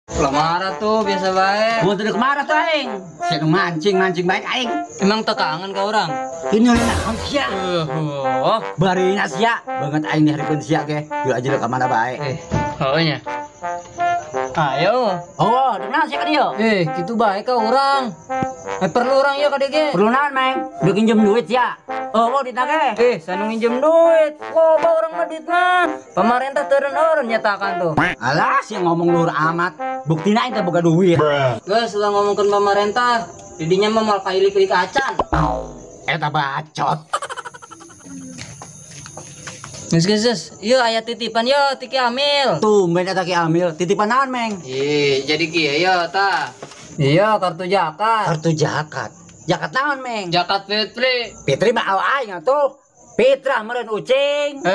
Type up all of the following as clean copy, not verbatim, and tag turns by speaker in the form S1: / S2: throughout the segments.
S1: Kalau marah tuh biasa baik.
S2: Gua tuh marah tuh aing. Saya mancing baik aing.
S1: Emang tekangan ke orang?
S2: Ini oleh naon sia. Barina sia. Banget aing dihareupeun sia ge. Yuk aja ka mana bae.
S1: Heunya. Ayo.
S2: Oh, dengar sia ka dieu.
S1: Gitu baik ka orang. Perlu orang ya ka dieu ge.
S2: Perlu naon, Meng? Udah pinjem duit sia. Oh, mau ditagih.
S1: Sanu nginjem duit. Loba orang mah duit mah. Pemerintah turun orang nyatakan tuh.
S2: Alah, si ngomong luhur amat. Buktina ente boga duit.
S1: Geus ulah ngomongkeun pemerintah. Didinya mah mal kailik-ilik acan.
S2: Eta bacot.
S1: Geus. Ieu aya titipan yo ti Ki Amil.
S2: Tumben eta Ki Amil, titipan naon, Meng?
S1: Jadi kieu yo tah. Iya, kartu jakat.
S2: Kartu jakat. Jakat naon, Meng?
S1: Jakat Fitri.
S2: Fitri mah aing atuh. Fitra meureun ucing.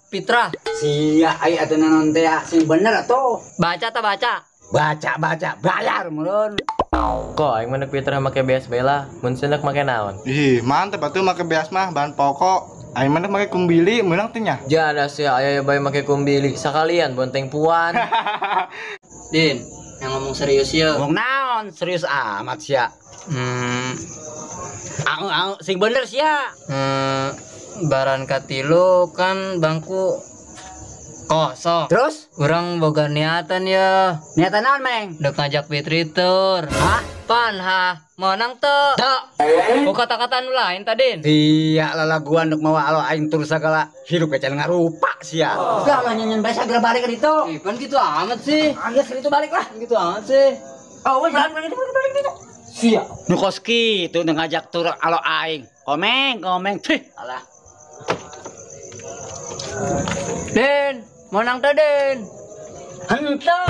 S1: Fitra.
S2: Sia ai atuh naon teh sing bener atuh.
S1: Baca ta baca.
S2: Baca bayar meureun.
S3: Kok aing mana Fitra make beas bela, mun sendak make naon?
S4: Ih, mantep atuh make beas mah bahan pokok. Aing mana make kumbili meunang teh nya.
S3: Jada sia aya bae make kumbili sekalian bonteng puan.
S1: Din, yang ngomong serius ya.
S2: Ngomong naon? Serius amat sia. Sing bener sia.
S1: Baran katilu kan bangku kosong.
S2: Terus?
S1: Urang boga niatan ya.
S2: Niatan naon, Meng?
S1: Dek ngajak Fitri tur.
S2: Hah?
S1: Pan menang tuh.
S2: Teu.
S1: Oh kata-kata nu lain tadin.
S2: Iya lalaguan dek mawa alo aing tur sagala hirup kecan ngarupa sia. Lah nyanyian bae sagala balik ka ditu.
S1: Kan gitu amat sih.
S2: Geus ka ditu balik lah.
S1: Gitu amat sih.
S2: Oh, jalan balik ditu. Sia. Nu kos kitu nu ngajak tur alo aing. Komeng. Tih, alah.
S1: Den, menang tuh Den.
S2: Henteu.